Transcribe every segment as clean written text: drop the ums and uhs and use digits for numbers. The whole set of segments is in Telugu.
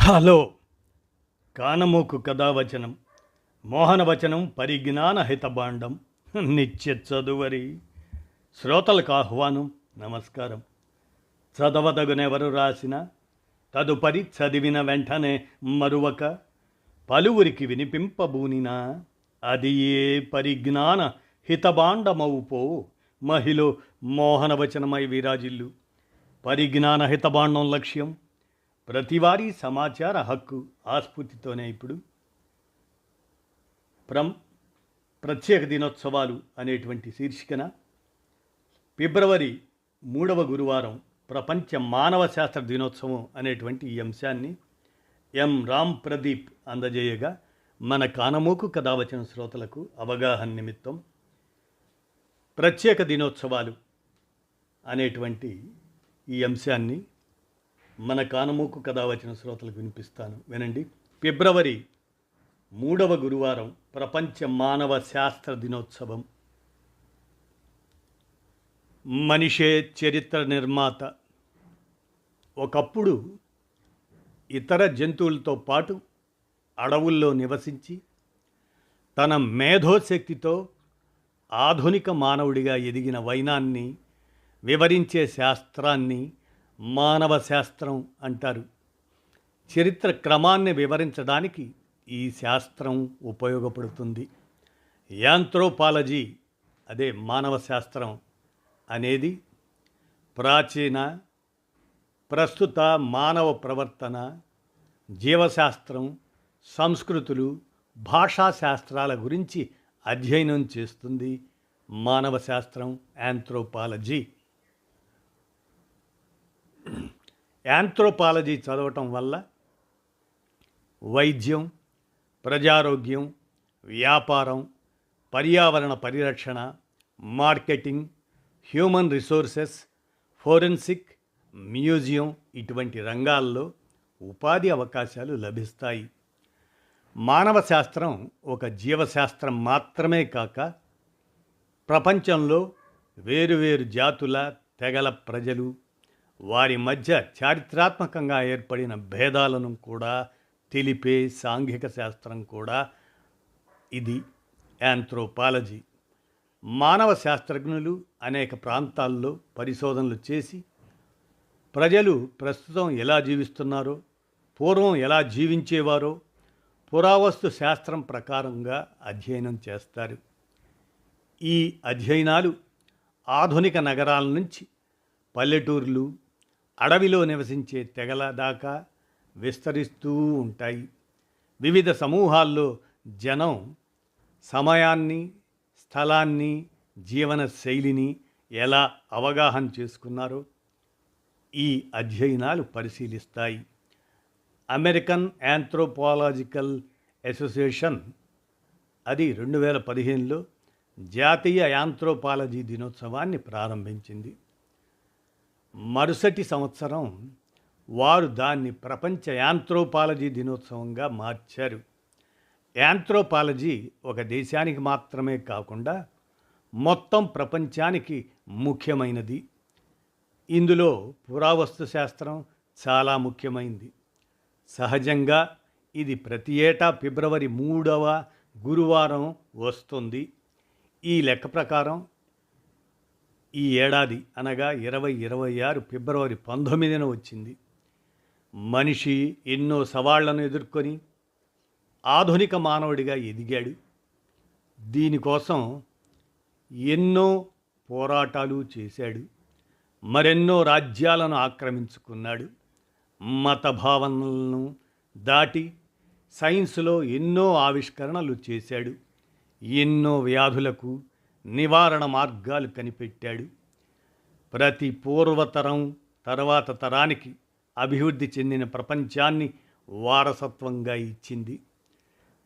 హలో కానమోకు కథావచనం మోహనవచనం పరిజ్ఞాన హితభాండం నిత్య చదువరి శ్రోతలకు ఆహ్వానం నమస్కారం. చదవదగునెవరు రాసిన తదుపరి చదివిన వెంటనే మరువక పలువురికి వినిపింపబూనినా అది ఏ పరిజ్ఞాన హితభాండమవుపో మహిళ మోహనవచనమై విరాజిల్లు. పరిజ్ఞాన హితభాండం లక్ష్యం ప్రతివారీ సమాచార హక్కు ఆస్ఫూర్తితోనే ఇప్పుడు ప్రత్యేక దినోత్సవాలు అనేటువంటి శీర్షికన ఫిబ్రవరి 3వ గురువారం ప్రపంచ మానవ శాస్త్ర దినోత్సవం అనేటువంటి ఈ అంశాన్ని ఎం రామ్ ప్రదీప్ అందజేయగా మన కానమోకు కథావచన శ్రోతలకు అవగాహన నిమిత్తం ప్రత్యేక దినోత్సవాలు అనేటువంటి ఈ అంశాన్ని మన కానమోకు కథావచన శ్రోతలకు వినిపిస్తాను, వినండి. ఫిబ్రవరి 3వ గురువారం ప్రపంచ మానవ శాస్త్ర దినోత్సవం. మనిషే చరిత్ర నిర్మాత. ఒకప్పుడు ఇతర జంతువులతో పాటు అడవుల్లో నివసించి తన మేధోశక్తితో ఆధునిక మానవుడిగా ఎదిగిన వైనాన్ని వివరించే శాస్త్రాన్ని మానవ శాస్త్రం అంటారు. చరిత్ర క్రమాన్ని వివరించడానికి ఈ శాస్త్రం ఉపయోగపడుతుంది. యాంథ్రోపాలజీ, అదే మానవ శాస్త్రం అనేది ప్రాచీన, ప్రస్తుత మానవ ప్రవర్తన, జీవశాస్త్రం, సంస్కృతులు, భాషాశాస్త్రాల గురించి అధ్యయనం చేస్తుంది. మానవ శాస్త్రం యాంథ్రోపాలజీ. యాంథ్రోపాలజీ చదవటం వల్ల వైద్యం, ప్రజారోగ్యం, వ్యాపారం, పర్యావరణ పరిరక్షణ, marketing, human resources, forensic, museum ఇటువంటి రంగాల్లో ఉపాధి అవకాశాలు లభిస్తాయి. మానవ శాస్త్రం ఒక జీవశాస్త్రం మాత్రమే కాక ప్రపంచంలో వేరువేరు జాతుల, తెగల ప్రజలు, వారి మధ్య చారిత్రాత్మకంగా ఏర్పడిన భేదాలను కూడా తెలిపే సాంఘిక శాస్త్రం కూడా ఇది యాంథ్రోపాలజీ. మానవ శాస్త్రజ్ఞులు అనేక ప్రాంతాల్లో పరిశోధనలు చేసి ప్రజలు ప్రస్తుతం ఎలా జీవిస్తున్నారో, పూర్వం ఎలా జీవించేవారో పురావస్తు శాస్త్రం ప్రకారంగా అధ్యయనం చేస్తారు. ఈ అధ్యయనాలు ఆధునిక నగరాల నుంచి పల్లెటూర్లు, అడవిలో నివసించే తెగల దాకా విస్తరిస్తూ ఉంటాయి. వివిధ సమూహాల్లో జనం సమయాన్ని, స్థలాన్ని, జీవన శైలిని ఎలా అవగాహన చేసుకున్నారో ఈ అధ్యయనాలు పరిశీలిస్తాయి. అమెరికన్ యాంథ్రోపాలజికల్ అసోసియేషన్ అది 2015లో జాతీయ యాంథ్రోపాలజీ దినోత్సవాన్ని ప్రారంభించింది. మరుసటి సంవత్సరం వారు దాన్ని ప్రపంచ యాంథ్రోపాలజీ దినోత్సవంగా మార్చారు. యాంథ్రోపాలజీ ఒక దేశానికి మాత్రమే కాకుండా మొత్తం ప్రపంచానికి ముఖ్యమైనది. ఇందులో పురావస్తు శాస్త్రం చాలా ముఖ్యమైనది. సహజంగా ఇది ప్రతి ఏటా ఫిబ్రవరి 3వ గురువారం వస్తుంది. ఈ లెక్క ప్రకారం ఈ ఏడాది అనగా 2026 ఫిబ్రవరి 19న వచ్చింది. మనిషి ఎన్నో సవాళ్లను ఎదుర్కొని ఆధునిక మానవుడిగా ఎదిగాడు. దీనికోసం ఎన్నో పోరాటాలు చేశాడు. మరెన్నో రాజ్యాలను ఆక్రమించుకున్నాడు. మత భావనలను దాటి సైన్సులో ఎన్నో ఆవిష్కరణలు చేశాడు. ఎన్నో వ్యాధులకు నివారణ మార్గాలు కనిపెట్టాడు. ప్రతి పూర్వతరం తర్వాత తరానికి అభివృద్ధి చెందిన ప్రపంచాన్ని వారసత్వంగా ఇచ్చింది.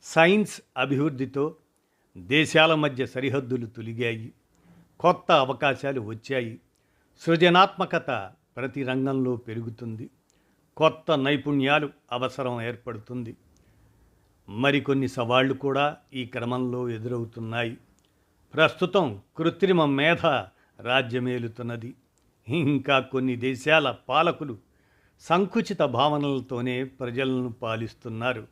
సైన్స్ అభివృద్ధితో దేశాల మధ్య సరిహద్దులు తొలిగాయి. కొత్త అవకాశాలు వచ్చాయి. సృజనాత్మకత ప్రతి రంగంలో పెరుగుతుంది. కొత్త నైపుణ్యాలు అవసరం ఏర్పడుతుంది. మరికొన్ని సవాళ్లు కూడా ఈ క్రమంలో ఎదురవుతున్నాయి. ప్రస్తుతం కృత్రిమ మేధ రాజ్యమేలుతున్నది. ఇంకా కొన్ని దేశాల పాలకులు సంకుచిత భావనలతోనే ప్రజలను పాలిస్తున్నారు.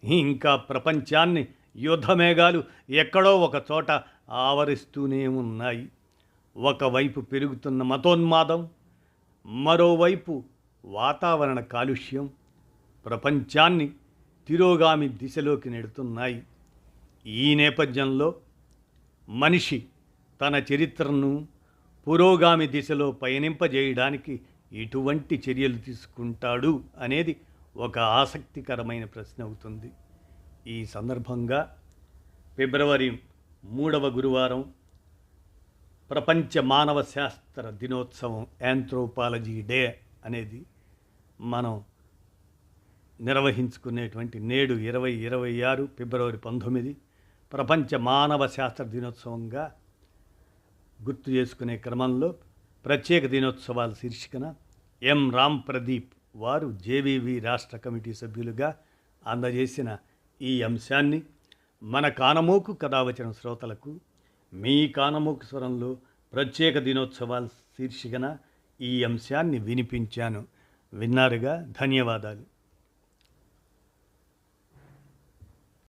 ఇంకా ప్రపంచాన్ని యుద్ధమేఘాలు ఎక్కడో ఒక చోట ఆవరిస్తూనే ఉన్నాయి. ఒకవైపు పెరుగుతున్న మతోన్మాదం, మరోవైపు వాతావరణ కాలుష్యం ప్రపంచాన్ని తిరోగామి దిశలోకి నెడుతున్నాయి. ఈ నేపథ్యంలో మనిషి తన చరిత్రను పురోగామి దిశలో పయనింపజేయడానికి ఎటువంటి చర్యలు తీసుకుంటాడు అనేది ఒక ఆసక్తికరమైన ప్రశ్న అవుతుంది. ఈ సందర్భంగా ఫిబ్రవరి 3వ గురువారం ప్రపంచ మానవ శాస్త్ర దినోత్సవం యాంథ్రోపాలజీ డే అనేది మనం నిర్వహించుకునేటువంటి నేడు 2026 ఫిబ్రవరి 19 ప్రపంచ మానవ శాస్త్ర దినోత్సవంగా గుర్తు చేసుకునే క్రమంలో ప్రత్యేక దినోత్సవాల శీర్షికన ఎం రామ్ ప్రదీప్ వారు జేవీవి రాష్ట్ర కమిటీ సభ్యులుగా అందజేసిన ఈ అంశాన్ని మన కానమోకు కథావచన శ్రోతలకు మీ కానమోకు స్వరంలో ప్రత్యేక దినోత్సవాల శీర్షికన ఈ అంశాన్ని వినిపించాను. విన్నారుగా, ధన్యవాదాలు.